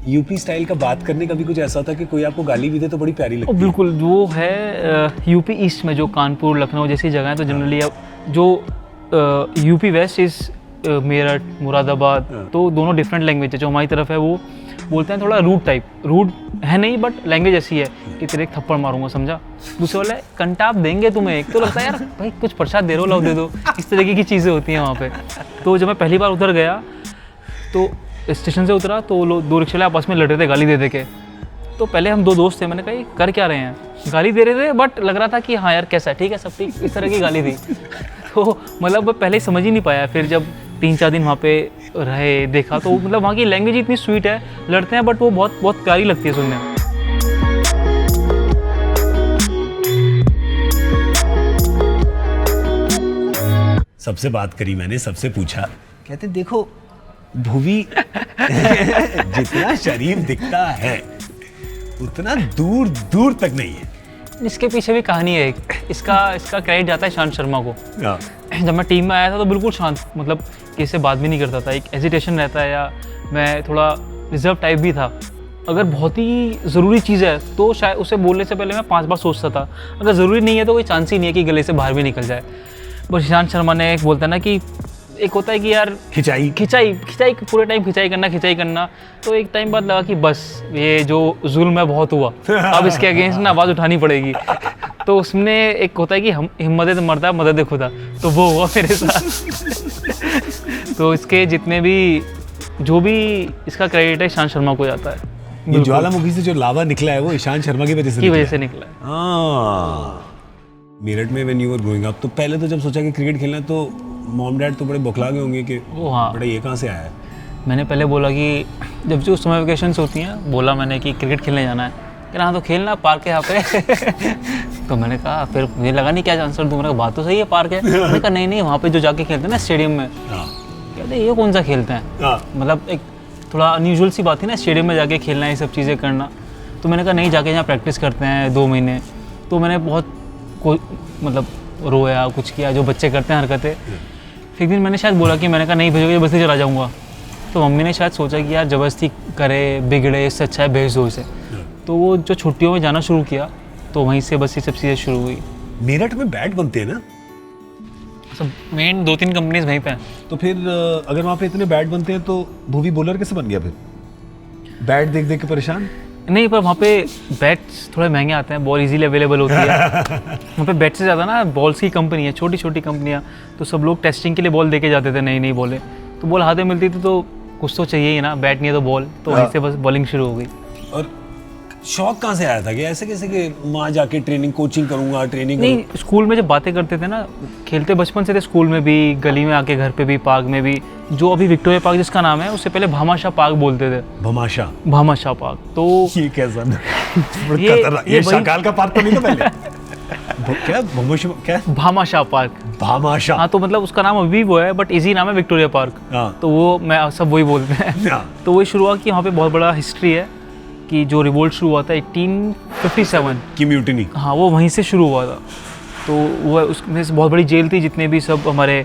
UP style का बात करने का भी कुछ ऐसा होता है कि कोई आपको गाली भी दे तो बड़ी प्यारी लगती है? बिल्कुल, वो है यूपी ईस्ट में जो कानपुर लखनऊ जैसी जगह है, तो जनरली जो यूपी वेस्ट इज़ मेरठ मुरादाबाद, तो दोनों डिफरेंट लैंग्वेज है। जो हमारी तरफ है वो बोलते हैं थोड़ा रूड टाइप, रूड है नहीं बट लैंग्वेज ऐसी है कि तेरे एक थप्पड़ मारूंगा, समझा। दूसरे वाला कंटाप देंगे तुम्हें, एक तो लगता है यार भाई कुछ प्रसाद दे रहे हो, लाओ दे दो, इस तरीके की चीज़ें होती हैं वहाँ पे। तो जब मैं पहली बार उधर गया तो स्टेशन से उतरा तो दो रिक्शे वाले आपस में लड़ रहे थे गाली दे के। तो पहले हम दो दोस्त थे, मैंने कहा ये कर क्या रहे हैं, गाली दे रहे थे बट लग रहा था कि हाँ यार कैसा है, ठीक है सब ठीक, इस तरह की गाली थी। तो मतलब पहले समझ ही नहीं पाया, फिर जब 3-4 दिन वहाँ पे रहे देखा तो मतलब वहाँ की लैंग्वेज इतनी स्वीट है, लड़ते हैं बट वो बहुत बहुत प्यारी लगती है सुनने में। सबसे बात करी मैंने, सबसे पूछा, कहते देखो भुवी जितना शरीफ दिखता है उतना दूर दूर तक नहीं है। इसके पीछे भी कहानी है एक, इसका क्रेडिट जाता है शांत शर्मा को। जब मैं टीम में आया था तो बिल्कुल शांत, मतलब किसी से बात भी नहीं करता था, एक हेजिटेशन रहता है, या मैं थोड़ा रिजर्व टाइप भी था। अगर बहुत ही ज़रूरी चीज़ है तो शायद उसे बोलने से पहले मैं 5 बार सोचता था, अगर ज़रूरी नहीं है तो कोई चांस ही नहीं है कि गले से बाहर भी निकल जाए। बस शांत शर्मा ने एक बोलता है ना कि एक होता है कि यार खिंचाई पूरे टाइम खिंचाई करना, तो एक टाइम बाद लगा कि बस ये जो जुल्म है बहुत हुआ, अब इसके अगेंस्ट ना आवाज़ उठानी पड़ेगी। तो उसने एक होता है कि हम हिम्मत मरता मदद खुदा, तो वो हुआ मेरे साथ। तो इसके जितने भी जो भी इसका क्रेडिट है ईशांत शर्मा को जाता है। ये ज्वालामुखी से जो लावा निकला है वो ईशांत शर्मा की वजह से निकला है। हाँ, मेरठ में when you were growing up, तो पहले तो जब सोचा कि क्रिकेट खेलना, तो मॉम डैड तो बड़े बौखला गए होंगे कि हाँ बड़ा ये कहाँ से आया है? मैंने पहले बोला कि जब जो समर वेकेशंस होती हैं, बोला मैंने कि क्रिकेट खेलने जाना है, कि हाँ तो खेलना, पार्क है यहाँ पे। तो मैंने कहा, फिर मुझे लगा नहीं क्या आंसर दूँ, मैंने कहा बात तो सही है, पार्क है। मैंने कहा नहीं वहाँ पे जो जाके खेलते हैं ना स्टेडियम में, कहते ये कौन सा खेलते हैं, मतलब एक थोड़ा अनयूजुअल सी बात थी ना स्टेडियम में जाके खेलना, ये सब चीज़ें करना। तो मैंने कहा नहीं, जाके यहाँ प्रैक्टिस करते हैं 2 महीने। तो मैंने बहुत मतलब रोया, कुछ किया जो बच्चे करते हैं हरकतें। फिर एक दिन मैंने शायद बोला कि मैंने कहा नहीं भेजोगे, जबरदस्ती चला जाऊँगा। तो मम्मी ने शायद सोचा कि यार ज़बरदस्ती करे बिगड़े, इससे अच्छा है भेज दो इसे। तो वो जो छुट्टियों में जाना शुरू किया, तो वहीं से बस ये सब चीज़ें शुरू हुई। मेरठ में बैट बनते हैं ना, सब मेन 2-3 कंपनीज वहीं पे हैं। तो फिर अगर वहाँ पे इतने बैट बनते हैं तो भुवी बॉलर कैसे बन गया फिर? बैट देख देख के परेशान? नहीं, पर वहाँ पे बैट्स थोड़े महंगे आते हैं, बॉल इजीली अवेलेबल होती है। वहाँ पे बैट से ज़्यादा ना बॉल्स की कंपनी है, छोटी छोटी कंपनियाँ, तो सब लोग टेस्टिंग के लिए बॉल देके जाते थे, नई बॉलें। तो बॉल हाथ में मिलती थी तो कुछ तो चाहिए ही ना, बैट नहीं है तो बॉल, तो वहीं से बस बॉलिंग शुरू हो गई। और शौक कहाँ से आया था कि ऐसे कैसे कि वहाँ जाके ट्रेनिंग कोचिंग करूँगा, ट्रेनिंग? नहीं, स्कूल में जब बातें करते थे ना, खेलते बचपन से थे, स्कूल में भी, गली में आके, घर पे भी, पार्क में भी। जो अभी विक्टोरिया पार्क जिसका नाम है, उससे पहले भामाशाह पार्क बोलते थे। भामाशाह पार्क। तो ये कैसा ये शाकाल का पार्क तो नहीं था पहले? क्या भामाशाह पार्क? भामाशाह, हाँ, तो मतलब उसका नाम अभी वो है बट इजी नाम है विक्टोरिया पार्क। तो वो मैं सब वही बोलते हैं। तो वही शुरू हुआ कि वहाँ पे बहुत बड़ा हिस्ट्री है कि जो रिवोल्ट शुरू हुआ था 1857 की म्यूटिनी, हाँ वो वहीं से शुरू हुआ था। तो वो उसमें से बहुत बड़ी जेल थी, जितने भी सब हमारे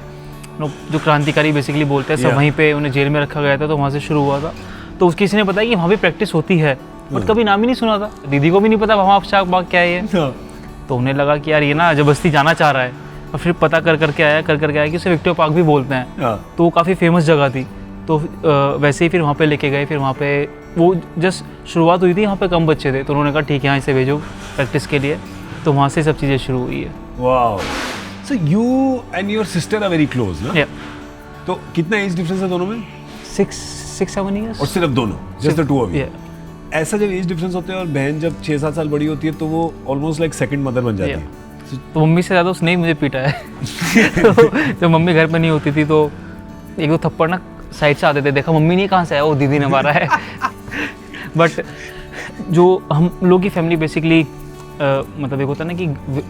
जो क्रांतिकारी बेसिकली बोलते हैं सब वहीं पे उन्हें जेल में रखा गया था, तो वहाँ से शुरू हुआ था। तो उसकी किसी ने बताया कि वहाँ भी प्रैक्टिस होती है, बट कभी नाम ही नहीं सुना था, दीदी को भी नहीं पता भामाशाह पार्क क्या है ये। तो उन्हें लगा कि यार ये ना जबरदस्ती जाना चाह रहा है, और फिर पता कर करके आया कि उसे विक्टोरिया पार्क भी बोलते हैं। तो वो काफ़ी फेमस जगह थी, तो वैसे ही फिर वहाँ पे लेके गए। फिर वहाँ पे वो जस्ट शुरुआत हुई थी, यहाँ पे कम बच्चे थे, तो उन्होंने कहा ठीक है यहाँ इसे भेजो प्रैक्टिस के लिए। तो वहाँ से सब चीज़ें शुरू हुई है। Wow, so you and your sister are very close ना? तो कितना एज डिफरेंस है दोनों में? 6-7 ईयर्स। और सिर्फ दोनों, just the two of you? ऐसा जब एज डिफरेंस होते हैं और बहन जब 6-7 साल बड़ी होती है तो वो ऑलमोस्ट लाइक सेकंड मदर बन जाती है। तो मम्मी से ज़्यादा उसने ही मुझे पीटा है। तो जब मम्मी घर पर नहीं होती थी तो 1-2 थप्पड़ ना साइड से आते थे, देखा मम्मी नहीं कहाँ से आया, वो दीदी ने मारा है। बट जो हम लोग की फैमिली बेसिकली मतलब एक होता है ना कि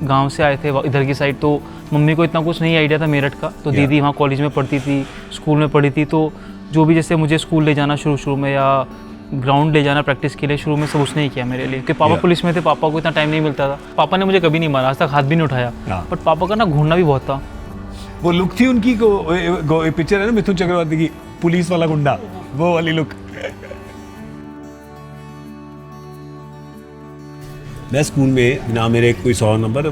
गांव से आए थे इधर की साइड, तो मम्मी को इतना कुछ नहीं आइडिया था मेरठ का। तो दीदी वहाँ कॉलेज में पढ़ती थी, स्कूल में पढ़ी थी, तो जो भी जैसे मुझे स्कूल ले जाना शुरू में या ग्राउंड ले जाना प्रैक्टिस के लिए शुरू में सब उसने ही किया मेरे लिए, क्योंकि पापा पुलिस में थे, पापा को इतना टाइम नहीं मिलता था। पापा ने मुझे कभी नहीं मारा, आज तक हाथ भी नहीं उठाया, बट पापा का ना घूरना भी बहुत था। वो लुक थी उनकी पिक्चर है ना मिथुन चक्रवर्ती की, पुलिस वाला गुंडा, वो वाली लुक। मैं स्कूल में ना मेरे कोई 100 नंबर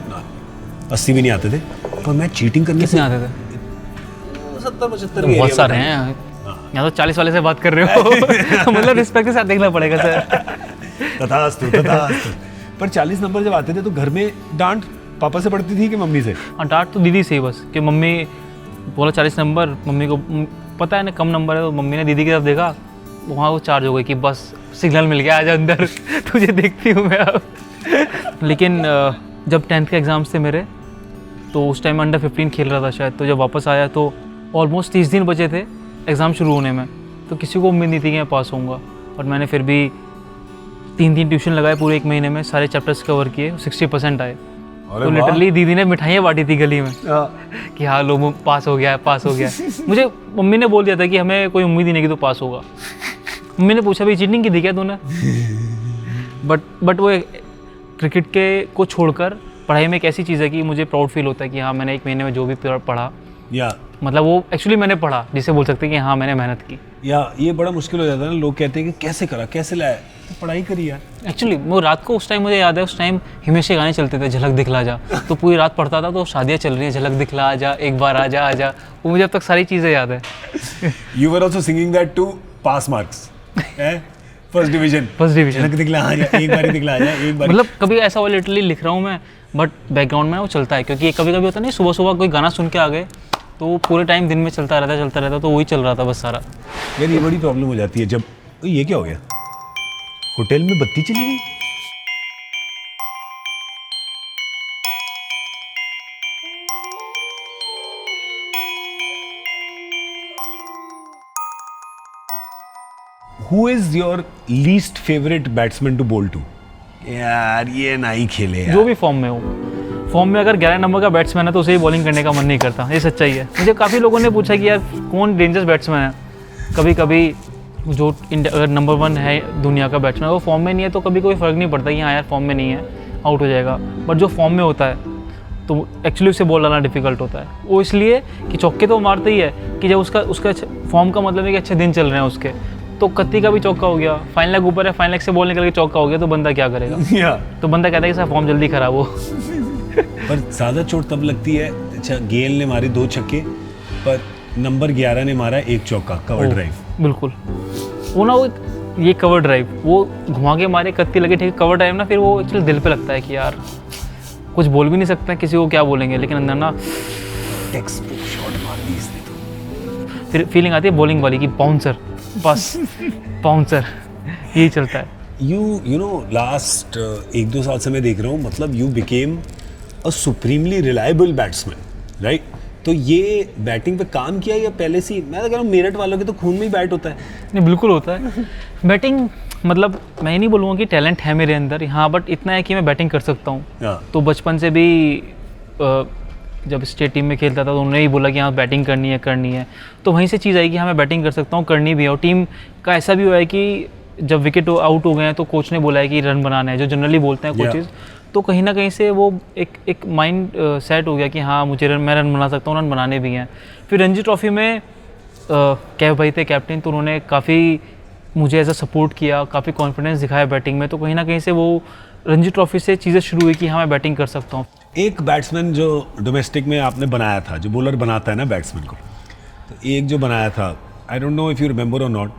80 भी नहीं आते थे, पर मैं चीटिंग करने कितने आते थे? 70-75 बहुत सारे हैं यहाँ तो 40 वाले से बात कर रहे हो मतलब रिस्पेक्ट के साथ देखना पड़ेगा सर। तथास्तु तथास्तु। पर 40 नंबर जब आते थे तो घर में डांट पापा से पड़ती थी कि मम्मी से? हाँ डांट तो दीदी से ही बस, कि मम्मी बोला 40 नंबर, मम्मी को पता है ना कम नंबर है, तो मम्मी ने दीदी की तरफ देखा, वहाँ वो चार्ज हो गई कि बस सिग्नल मिल गया, आजा अंदर तुझे देखती हूँ मैं अब। लेकिन जब 10th के एग्ज़ाम्स थे मेरे, तो उस टाइम अंडर 15 खेल रहा था शायद, तो जब वापस आया तो ऑलमोस्ट 30 दिन बचे थे एग्ज़ाम शुरू होने में, तो किसी को उम्मीद नहीं थी कि मैं पास होऊंगा, और मैंने फिर भी 3 ट्यूशन लगाए पूरे 1 महीने में, सारे चैप्टर्स कवर किए, 60% आए। तो लिटरली दीदी ने मिठाइयाँ बांटी थी गली में कि हाँ लो पास हो गया है, पास हो गया है। मुझे मम्मी ने बोल दिया था कि हमें कोई उम्मीद ही नहीं कि तू पास होगा। मम्मी ने पूछा भी चीटिंग की थी क्या तूने? बट वो क्रिकेट के को छोड़कर पढ़ाई में एक ऐसी चीज़ है कि मुझे प्राउड फील होता है कि हाँ मैंने 1 महीने में जो भी पढ़ा, या मतलब वो एक्चुअली मैंने पढ़ा, जिसे बोल सकते हैं कि हाँ मैंने मेहनत की। या ये बड़ा मुश्किल हो जाता है ना, लोग कहते हैं कि कैसे करा, कैसे लाया, तो पढ़ाई करी यार। एक्चुअली वो रात को उस टाइम मुझे याद है, उस टाइम हिमेश के गाने चलते थे, झलक दिखला जा, तो पूरी रात पढ़ता था, तो शादियाँ चल रही हैं, झलक दिखला जा, एक बार आजा आजा, वो मुझे अब तक सारी चीज़ें याद है। You were also singing that to pass marks, first division. झलक दिखला आ जा, एक बार ही दिखला आ जा, एक बार। मतलब कभी ऐसा हुआ लिटरली लिख रहा हूँ मैं, बट बैकग्राउंड में वो चलता है, क्योंकि कभी कभी होता नहीं, सुबह सुबह कोई गाना सुन के आ गए तो वो पूरे टाइम दिन में चलता रहता, तो वही चल रहा था बस सारा। यार ये बड़ी प्रॉब्लम हो जाती है जब ये क्या हो गया, होटल में बत्ती चली गई। Who is your least favorite batsman to bowl to? यार ये ना ही खेले यार। जो भी फॉर्म में हो, फॉर्म में अगर 11 नंबर का बैट्समैन है तो उसे ही बॉलिंग करने का मन नहीं करता, ये सच्चाई है। मुझे काफ़ी लोगों ने पूछा कि यार कौन डेंजरस बैट्समैन है। कभी कभी जो अगर नंबर 1 है दुनिया का बैट्समैन, वो फॉर्म में नहीं है तो कभी कोई फ़र्क नहीं पड़ता कि हाँ यार फॉर्म में नहीं है, आउट हो जाएगा। बट जो फॉर्म में होता है तो एक्चुअली उसे बॉल डालना डिफिकल्ट होता है। वो इसलिए कि चौके तो मारते ही है, कि जब उसका फॉर्म का मतलब है कि अच्छे दिन चल रहे हैं उसके, तो कत्ती का भी चौका हो गया, फाइन लेग ऊपर है, फाइन लेग से बॉल निकल के चौका हो गया, तो बंदा क्या करेगा? तो बंदा कहता है कि सर फॉर्म जल्दी खराब हो। पर ज़्यादा चोट तब लगती है, अच्छा गेल ने मारी 2 छक्के, पर नंबर 11 ने मारा 1 चौका, कवर ड्राइव। बिल्कुल, वो ना वो ये कवर ड्राइव वो घुमा के मारे, कत्ती लगे, ठीक है, कवर ड्राइव ना, फिर वो एक्चुअली दिल पे लगता है कि यार कुछ बोल भी नहीं सकते, किसी को क्या बोलेंगे, लेकिन अंदर ना टेक्स्ट बुक शॉट मार दी इसने तो। फिर फीलिंग आती है बॉलिंग वाली कि बाउंसर, बस बाउंसर, यही चलता है। यू नो लास्ट 1-2 साल से मैं देख रहा हूँ, मतलब you became a supremely reliable batsman, right? तो ये बैटिंग पे काम किया या पहले से? मैं तो कह रहा हूँ मेरठ वालों के तो खून में ही बैट होता है। नहीं बिल्कुल होता है बैटिंग, मतलब मैं नहीं बोलूँगा कि टैलेंट है मेरे अंदर, हाँ, बट इतना है कि मैं बैटिंग कर सकता हूँ। तो बचपन से भी जब स्टेट टीम में खेलता था तो उन्होंने ही बोला कि हाँ बैटिंग करनी है, तो वहीं से चीज़ आई कि हाँ मैं बैटिंग कर सकता हूँ, करनी भी है। और टीम का ऐसा भी हुआ है कि जब विकेट आउट हो गए हैं तो कोच ने बोला है कि रन बनाना है, जो जनरली बोलते हैं कोचेज़, तो कहीं ना कहीं से वो एक माइंड सेट हो गया कि हाँ मुझे मैं रन बना सकता हूँ, रन बनाने भी हैं। फिर रणजी ट्रॉफी में कैफ भाई थे कैप्टन, तो उन्होंने काफ़ी मुझे एज अ सपोर्ट किया, काफ़ी कॉन्फिडेंस दिखाया बैटिंग में, तो कहीं ना कहीं से वो रणजी ट्रॉफी से चीज़ें शुरू हुई कि हाँ मैं बैटिंग कर सकता हूँ। एक बैट्समैन जो डोमेस्टिक में आपने बनाया था, जो बॉलर बनाता है ना बैट्समैन को, तो एक जो बनाया था, I don't know if you remember और नॉट,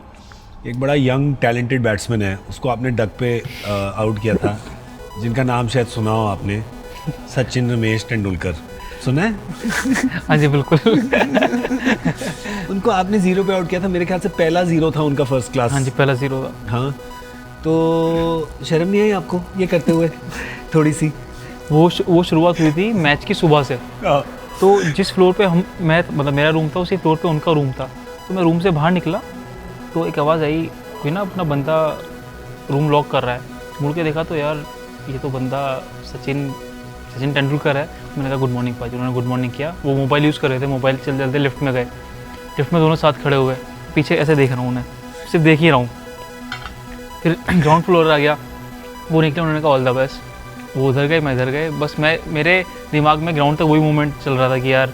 एक बड़ा यंग टैलेंटेड बैट्समैन है, उसको आपने डक पे आउट किया था, जिनका नाम शायद सुना हो आपने, सचिन रमेश तेंदुलकर, सुना है? हाँ जी बिल्कुल। उनको आपने 0 पे आउट किया था, मेरे ख्याल से पहला 0 था उनका फर्स्ट क्लास। हाँ जी पहला 0 था। हाँ, तो शर्म नहीं आई आपको ये करते हुए थोड़ी सी? वो शुरुआत हुई थी मैच की सुबह से। तो जिस फ्लोर पे मतलब मेरा रूम था, उसी फ्लोर पे उनका रूम था, तो मैं रूम से बाहर निकला तो एक आवाज़ आई, कोई ना अपना बंदा रूम लॉक कर रहा है। मुड़ के देखा तो यार ये तो बंदा सचिन तेंदुलकर है। मैंने कहा गुड मॉर्निंग पाजी, उन्होंने गुड मॉर्निंग किया। वो मोबाइल यूज़ कर रहे थे, मोबाइल चलते लिफ्ट में गए, लिफ्ट में दोनों साथ खड़े हुए, पीछे ऐसे देख रहा हूँ उन्हें, सिर्फ देख ही रहा हूँ। फिर ग्राउंड फ्लोर आ गया, वो निकले, उन्होंने कहा ऑल द बेस्ट। वो उधर गए, मैं इधर गए, बस मेरे दिमाग में ग्राउंड तक वही मोमेंट चल रहा था कि यार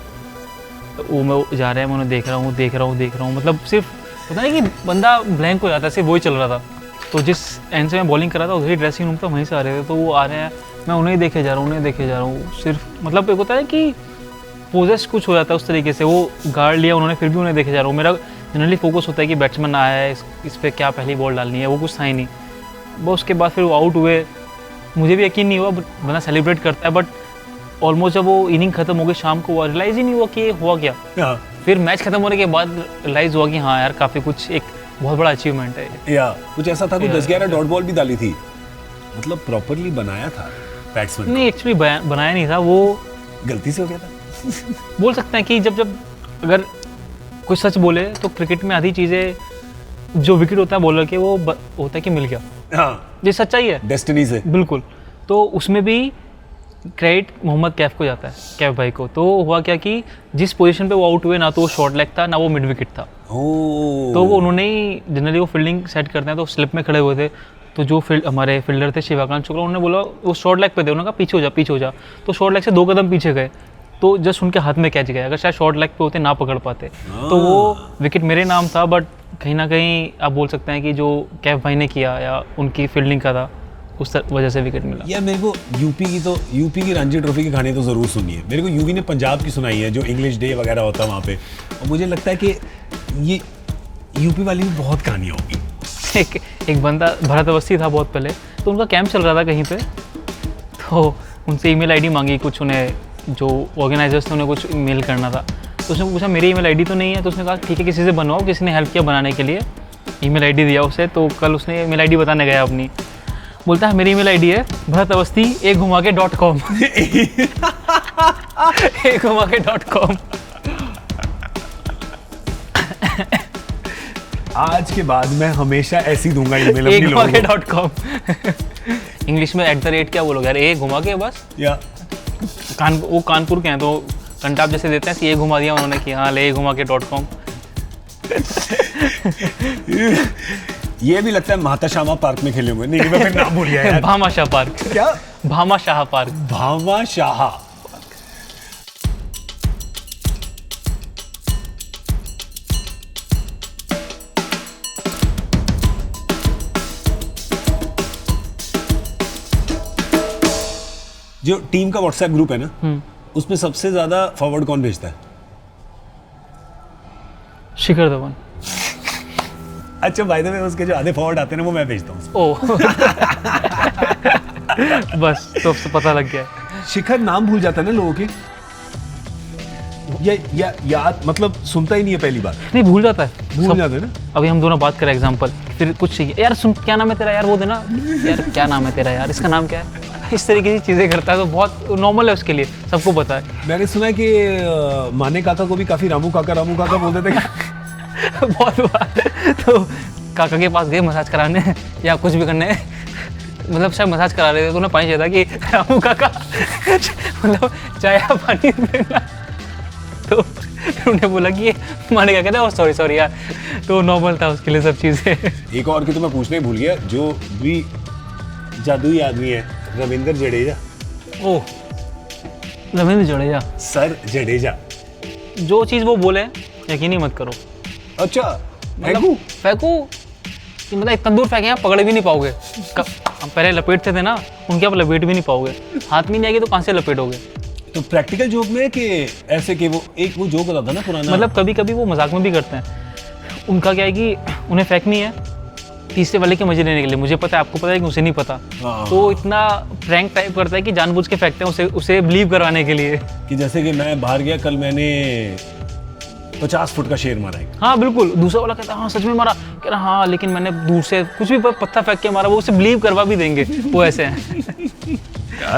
वो मैं जा रहे हैं, मैं उन्हें देख रहा हूँ, मतलब सिर्फ पता नहीं कि बंदा ब्लैंक हो जाता है, सिर्फ वही चल रहा था। तो जिस एंड से मैं बॉलिंग कर रहा था उधर ही ड्रेसिंग रूम था, वहीं से आ रहे थे, तो वो आ रहे हैं, मैं उन्हें देखे जा रहा हूँ सिर्फ, मतलब एक होता है कि पोजेस कुछ हो जाता है उस तरीके से, वो गार्ड लिया उन्होंने फिर भी उन्हें देखे जा रहा हूँ। मेरा जनरली फोकस होता है कि बैट्समैन आया है, इस पर क्या पहली बॉल डालनी है, वो कुछ था ही नहीं। वो उसके बाद फिर वो आउट हुए, मुझे भी यकीन नहीं हुआ, बंदा सेलिब्रेट करता है, बट ऑलमोस्ट जब वो इनिंग खत्म हो गई शाम को, रियलाइज़ ही नहीं हुआ कि ये हुआ क्या। फिर मैच खत्म होने के बाद रियलाइज़ हुआ कि हाँ यार काफ़ी कुछ एक बहुत बड़ा अचीवमेंट है। या कुछ ऐसा था, कुछ 10-11 डॉट बॉल भी डाली थी, मतलब प्रॉपरली बनाया था बैट्समैन नहीं, एक्चुअली बनाया नहीं था, वो गलती से हो गया था। बोल सकते हैं कि जब अगर कोई सच बोले तो क्रिकेट में आधी चीज़ें जो विकेट होता है बॉलर के, वो होता है कि मिल गया। हाँ, ये सच्चाई है डेस्टिनी से। बिल्कुल। तो उसमें भी क्रेडिट मोहम्मद कैफ को जाता है, कैफ भाई को। तो हुआ क्या कि जिस पोजीशन पे वो आउट हुए, ना तो वो शॉर्ट लेग था ना वो मिड विकेट था, तो वो उन्होंने ही, जनरली वो फील्डिंग सेट करते हैं तो स्लिप में खड़े हुए थे, तो जो हमारे फील्डर थे शिवाकांत शुक्ला, उन्होंने बोला वो शॉर्ट लेग पे थे, उन्होंने कहा पीछे हो जा, तो शॉर्ट लेग से 2 कदम पीछे गए, तो जस्ट उनके हाथ में कैच गया, अगर शायद शॉर्ट लेग पे होते ना पकड़ पाते। तो वो विकेट मेरे नाम था, बट कहीं ना कहीं आप बोल सकते हैं कि जो कैफ भाई ने किया या उनकी फील्डिंग का था, उस वजह से विकेट मिला। यार मेरे को यूपी की रणजी ट्रॉफी की कहानी तो ज़रूर सुनी है। मेरे को यूपी ने पंजाब की सुनाई है, जो इंग्लिश डे वगैरह होता है वहाँ पे, और मुझे लगता है कि ये यूपी वाली भी बहुत कहानियाँ होगी। एक बंदा भरत अवस्थी था बहुत पहले, तो उनका कैंप चल रहा था कहीं पे, तो उनसे ईमेल आईडी मांगी, कुछ उन्हें जो ऑर्गेनाइजर्स थे उन्हें कुछ मेल करना था, तो उसने पूछा मेरी ईमेल आईडी तो नहीं है, तो उसने कहा ठीक है किसी से बनवाओ, किसी ने हेल्प किया बनाने के लिए, ईमेल आईडी दिया उसे। तो कल उसने ईमेल आईडी बताने गया अपनी, बोलता है मेरी ईमेल आईडी है भरत अवस्थी @घुमाके.com @घुमाके.com। आज के बाद मैं हमेशा ऐसी दूंगा ईमेल अपनी लोगों को। @घुमाके.com इंग्लिश में @ क्या बोलोगे यार, घुमा के बस, या वो कानपुर के हैं, तो कंटाप जैसे देते हैं, ये घुमा दिया उन्होंने कि हाँ @घुमाके.com। ये भी लगता है महाताशामा पार्क में खेले हुए। नहीं मैं फिर नाम भूल गया यार। भामाशाह पार्क। क्या? भामाशाह पार्क। भामाशाह। जो टीम का व्हाट्सएप ग्रुप है ना, उसमें सबसे ज्यादा फॉरवर्ड कौन भेजता है? शिखर धवन। अच्छा बाय द वे उसके जो आधे फॉरवर्ड आते हैं ना वो मैं भेजता हूँ। ओह बस तो पता लग गया। शिखर नाम भूल जाता है ना लोगों के, या याद मतलब सुनता ही नहीं है पहली बार। नहीं भूल जाता है, भूल जाता है ना। अभी हम दोनों बात करें एग्जांपल, फिर कुछ चाहिए यार, सुन क्या नाम है तेरा यार, वो देना यार, क्या नाम है तेरा यार, इसका नाम क्या है, इस तरीके की चीज़ें करता है, तो बहुत नॉर्मल है उसके लिए, सबको पता है। मैंने सुना है कि माने काका को भी काफी रामू काका बोलते थे। बहुत बार तो काका के पास गए मसाज कराने या कुछ भी करने, मतलब शायद मसाज करा रहे थे, तो उन्हें पानी चाहिए था कि रामू काका मतलब चाय या पानी देना, तो फिर उन्हें बोला कि ये माने क्या कहते हैं, सॉरी यार, तो नॉर्मल था उसके लिए सब चीज़ें। एक और की तो मैं पूछने भूल गया, जो भी जादुई आदमी है, रविंद्र जडेजा। ओह रविंद्र जडेजा, सर जडेजा, जो चीज़ वो बोले यकीन ही मत करो। अच्छा फेंकू मतलब इतना दूर फेंके आप पकड़ भी नहीं पाओगे, हम पहले लपेटते थे ना, उनके आप लपेट भी नहीं पाओगे, हाथ में नहीं आएगी तो कहाँ से लपेटोगे। तो प्रैक्टिकल जोक में कि ऐसे कि वो जोक होता था ना पुराना, मतलब कभी कभी वो मजाक में भी करते हैं, उनका क्या है कि उन्हें फेंकनी है तीसरे वाले के मजे लेने के लिए, मुझे पता है आपको पता है कि उसे नहीं पता, तो इतना प्रैंक टाइप करता है कि जानबूझ के फेंकते हैं उसे बिलीव करवाने के लिए, कि जैसे कि मैं बाहर गया कल, मैंने 50 फुट का शेर मारा है। हाँ बिल्कुल, दूसरा वाला कहता है हाँ सच में मारा, कह रहा हाँ लेकिन मैंने दूर से कुछ भी पत्थर फेंक के मारा, वो उसे बिलीव करवा भी देंगे, वो ऐसे हैं।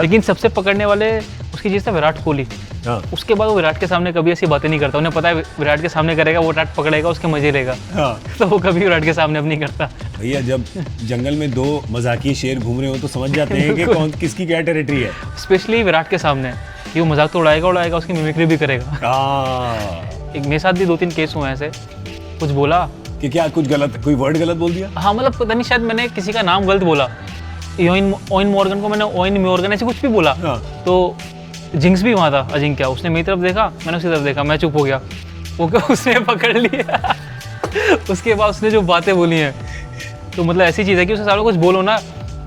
लेकिन सबसे पकड़ने वाले उसकी चीज़ था विराट कोहली। हाँ। उसके बाद वो विराट के सामने कभी ऐसी बातें नहीं करता, उन्हें पता है विराट के सामने करेगा वो विराट पकड़ेगा, उसके मजे लेगा। हाँ। तो वो कभी विराट के सामने अब नहीं करता। भैया जब जंगल में 2 मजाकी शेर घूम रहे हो तो समझ जाते हैं कि कौन किसकी क्या टेरिटरी है। स्पेशली विराट के सामने कि वो मजाक तो उड़ाएगा, उसकी मिमिक्री भी करेगा। एक मेरे साथ भी 2-3 केस हुए ऐसे, कुछ बोला कि क्या कुछ गलत, कोई वर्ड गलत बोल दिया। हाँ मतलब पता नहीं, शायद मैंने किसी का नाम गलत बोला, ओइन मॉर्गन को मैंने ओइन मॉर्गन ऐसे कुछ भी बोला। हाँ। तो जिंक्स भी वहाँ था, अजिंक्य, उसने मेरी तरफ देखा, मैंने उसकी तरफ देखा, मैं चुप हो गया, वो क्या उसने पकड़ लिया। उसके बाद उसने जो बातें बोली हैं तो मतलब ऐसी चीज़ है कि उसे सामने कुछ बोलो ना,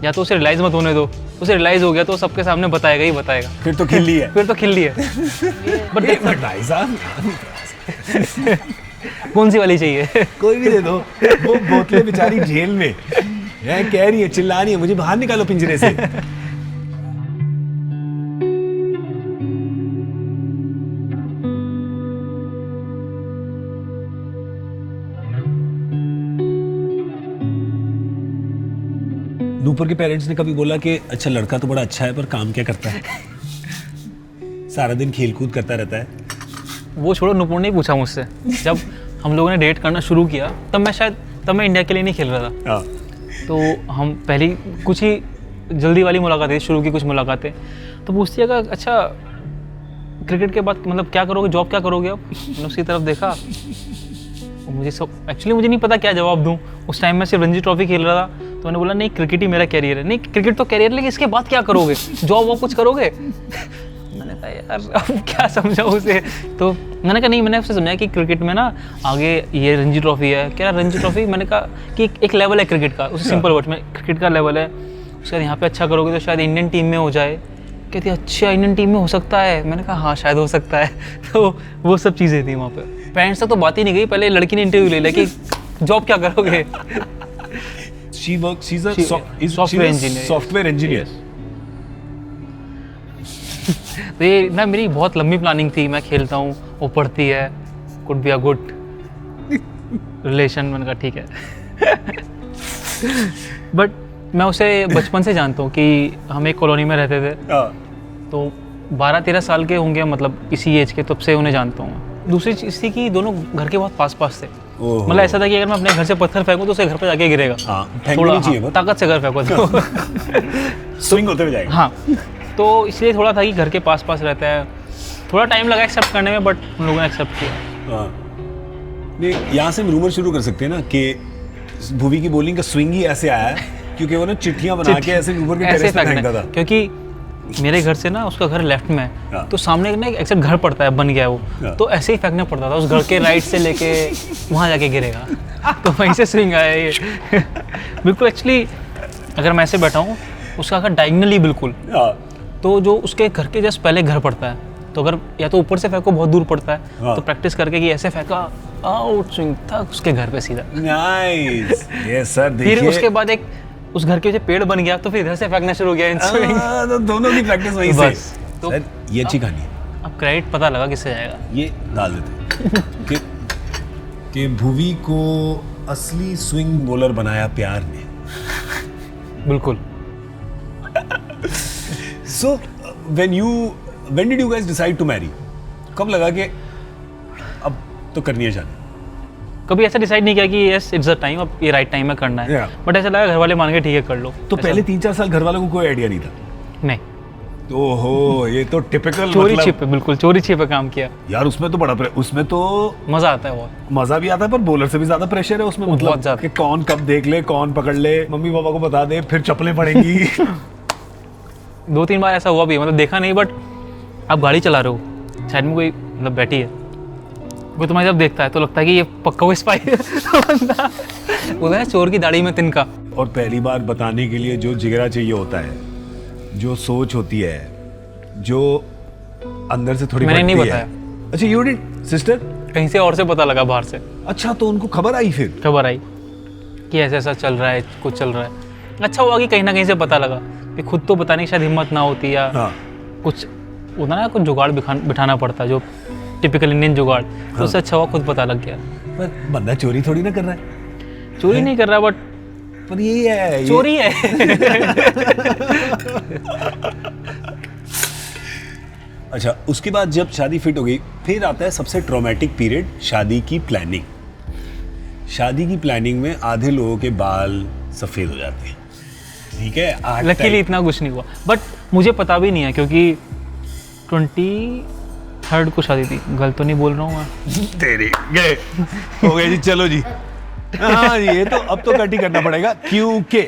या तो उसे रियलाइज़ मत होने दो, उसे रियलाइज़ हो गया तो सबके सामने बताएगा ही बताएगा, फिर तो खिल्ली है। फिर तो खिल्ली है। बट भाई साहब कौन सी वाली चाहिए? कोई भी दे दो, वो बोतलें बेचारी जेल में है, कह रही है, चिल्ला रही है, मुझे बाहर निकालो पिंजरे से। नूपुर के पेरेंट्स ने कभी बोला कि अच्छा लड़का तो बड़ा अच्छा है पर काम क्या करता है? सारा दिन खेल कूद करता रहता है। वो छोड़ो, नुपुर ने पूछा मुझसे जब हम लोगों ने डेट करना शुरू किया, तब मैं इंडिया के लिए नहीं खेल रहा था। तो हम पहली कुछ ही जल्दी वाली मुलाकातें शुरू की, कुछ मुलाकातें, तो पूछती है कि अच्छा क्रिकेट के बाद मतलब क्या करोगे, जॉब क्या करोगे अब? मैंने उसकी तरफ देखा, और मुझे सब एक्चुअली मुझे नहीं पता क्या जवाब दूँ। उस टाइम मैं सिर्फ रणजी ट्रॉफी खेल रहा था, तो मैंने बोला नहीं क्रिकेट ही मेरा कैरियर है। नहीं क्रिकेट तो कैरियर, लेकिन इसके बाद क्या करोगे, जॉब वो कुछ करोगे? मैंने कहा यार अब क्या समझाऊँ उसे। तो मैंने कहा नहीं, मैंने उससे समझाया कि क्रिकेट में ना आगे ये रणजी ट्रॉफी है। क्या रणजी ट्रॉफी? मैंने कहा कि एक लेवल है क्रिकेट का, उसे सिंपल वर्ड में क्रिकेट का लेवल है, उसके बाद यहाँ पे अच्छा करोगे तो शायद इंडियन टीम में हो जाए। कहती अच्छा इंडियन टीम में हो सकता है? मैंने कहा हाँ शायद हो सकता है। तो वो सब चीज़ें थी वहाँ पे। पेरेंट्स तक तो बात ही नहीं गई, पहले लड़की ने इंटरव्यू ले लिया कि जॉब क्या करोगे। Software engineer. तो ये ना मेरी बहुत लंबी प्लानिंग थी, मैं खेलता हूँ, वो पढ़ती है, could be a good relation. मैंने कहा ठीक है। बट मैं उसे बचपन से जानता हूँ कि हम एक कॉलोनी में रहते थे, तो 12-13 साल के होंगे, मतलब इसी एज के, तब से उन्हें जानता हूँ। दूसरी चीज़ थी कि दोनों घर के बहुत पास थे, मतलब ऐसा था कि अगर मैं अपने घर से पत्थर फेंकूँ तो उसे घर पे जाके गिरेगा। थोड़ा ताकत से घर फेंको तो स्विंग होते हुए जाएगा। हाँ, तो इसलिए थोड़ा था कि घर के पास रहता है। थोड़ा टाइम लगा एक्सेप्ट करने में, बट उन लोगों ने एक्सेप्ट किया। नहीं, यहाँ से हम रूमर शुरू कर सकते हैं ना कि भुवी की बॉलिंग का स्विंग ही ऐसे आया है क्योंकि वो ना चिट्ठियाँ बना के ऐसे ऊपर के टेरेस पे फेंकता था। क्योंकि मेरे घर से ना उसका घर लेफ्ट में है, तो सामने ना एक एक्सेप्ट घर पड़ता है, बन गया वो, तो ऐसे ही फेंकना पड़ता था। उस घर के राइट से लेके वहाँ जाके गिरेगा, तो वहीं से स्विंग आया ये। बिल्कुल एक्चुअली अगर मैं ऐसे बैठा हूँ, उसका घर डायगनली बिल्कुल, तो जो उसके घर के जस्ट पहले घर पड़ता है, तो अगर या तो ऊपर से फेंको बहुत दूर पड़ता है, तो प्रैक्टिस करके कि ऐसे फेंका, आउट स्विंग था उसके घर पे सीधा। Nice, yes sir. फिर उसके बाद एक उस घर के जो पेड़ बन गया, तो फिर इधर से फेंकना शुरू हो गया इन स्विंग। तो दोनों की प्रैक्टिस वहीं से। तो सर ये अच्छी कहानी है। अब क्रेडिट पता लगा किससे जाएगा, ये डाल देते कि भुवी को असली स्विंग बॉलर बनाया प्यार ने। बिल्कुल। So when did you guys decide to marry? कब लगा कि अब तो करनी है शादी? कभी ऐसा डिसाइड नहीं किया कि यस इट्स द टाइम, अब ये राइट टाइम है करना है, बट ऐसा लगा घर वाले मान के ठीक है कर लो। तो पहले 3-4 साल घर वालों को कोई आइडिया नहीं था? नहीं। ओहो, ये तो टिपिकल चोरी छिपे, बिल्कुल चोरी छिपे काम किया यार। उसमें तो बड़ा उसमें तो मजा आता है, बहुत मजा भी आता है, पर बॉलर से भी ज्यादा प्रेशर है उसमें, मतलब कि कौन कब देख ले, कौन पकड़ ले, मम्मी पापा को बता दे, फिर चप्पलें पड़ेंगी। 2-3 बार ऐसा हुआ भी, मतलब देखा नहीं, बट आप गाड़ी चला रहे हो, साइड में कोई मतलब बैठी है, वो तुम्हारी जब देखता है तो लगता है कि ये पक्का वो स्पाई बंदा बोला है चोर की दाढ़ी में तिनका। और पहली बार बताने के लिए जो जिगरा चाहिए होता है, जो सोच होती है, जो अंदर से थोड़ी मैंने नहीं बताया। अच्छा यू डिड सिस्टर? कहीं से और से पता लगा बाहर से। अच्छा, तो उनको खबर आई? फिर खबर आई कि ऐसा ऐसा चल रहा है, कुछ चल रहा है। अच्छा हुआ कि कहीं ना कहीं से पता लगा, कि खुद तो बताने की शायद हिम्मत ना होती, या कुछ होता ना, कुछ जुगाड़ बिठाना पड़ता, जो टिपिकल इंडियन जुगाड़, तो उससे अच्छा हुआ खुद पता लग गया। पर बंदा चोरी थोड़ी ना कर रहा है। चोरी नहीं कर रहा, बट पर यही है, चोरी है। अच्छा, उसके बाद जब शादी फिट हो गई, फिर आता है सबसे ट्रॉमेटिक पीरियड, शादी की प्लानिंग। शादी की प्लानिंग में आधे लोगों के बाल सफेद हो जाते हैं, ठीक है। लकीली इतना कुछ नहीं हुआ, बट मुझे पता भी नहीं है, क्योंकि 23rd को शादी थी। गलत तो नहीं बोल रहा हूँ मैं? तेरे गए हो गए जी, चलो जी। हाँ, ये तो अब तो कट ही करना पड़ेगा, क्योंकि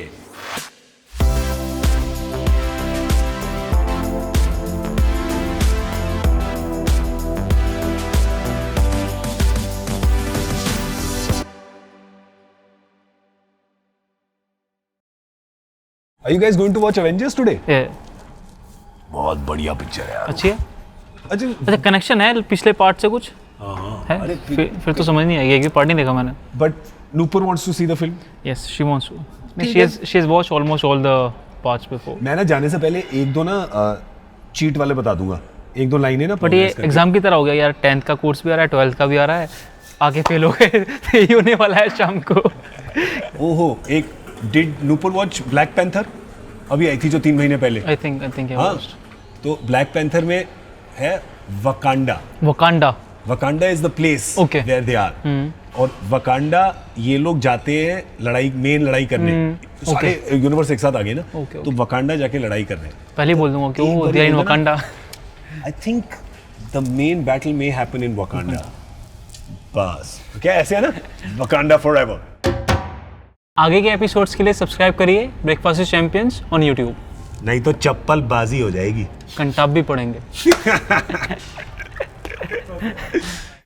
Are you guys going to watch Avengers today? Yeah. बहुत बढ़िया पिक्चर है यार। अच्छी है। अच्छा अच्छा कनेक्शन है पिछले पार्ट से कुछ हाँ है? अरे फिर तो समझ नहीं आएगी, एक पार्ट नहीं देखा मैंने। but Nupur wants to see the film. Yes, she wants to. She has watched almost all the parts before. मैं ना जाने से पहले एक दो ना चीट वाले बता दूंगा, एक दो लाइनें ना। बट ये एग्जाम की तरह हो गया यार, 10th का कोर्स भी आ रहा है, 12th का भी आ रहा है, आगे फेल हो गए तो यही होने वाला है शाम को। ओहो, एक did Nupur watch black panther? अभी आई थी जो 3 महीने पहले। आई थिंक हाँ, तो ब्लैक पैंथर में है Wakanda. Wakanda is the place Okay. Where they are. और वकांडा ये लोग जाते हैं मेन लड़ाई करने। सारे यूनिवर्स एक साथ आ गए ना, Okay. तो वकांडा जाके लड़ाई कर रहे हैं। पहले ही बोल दूंगा कि एक वो बार दिया इन बोल देना। Wakanda. I think the main battle may happen in Wakanda. बस क्या ऐसे है ना, वकांडा फॉरएवर। आगे के एपिसोड्स के लिए सब्सक्राइब करिए breakfast with champions on YouTube. नहीं तो चप्पल बाजी हो जाएगी। कंटाप भी पढ़ेंगे।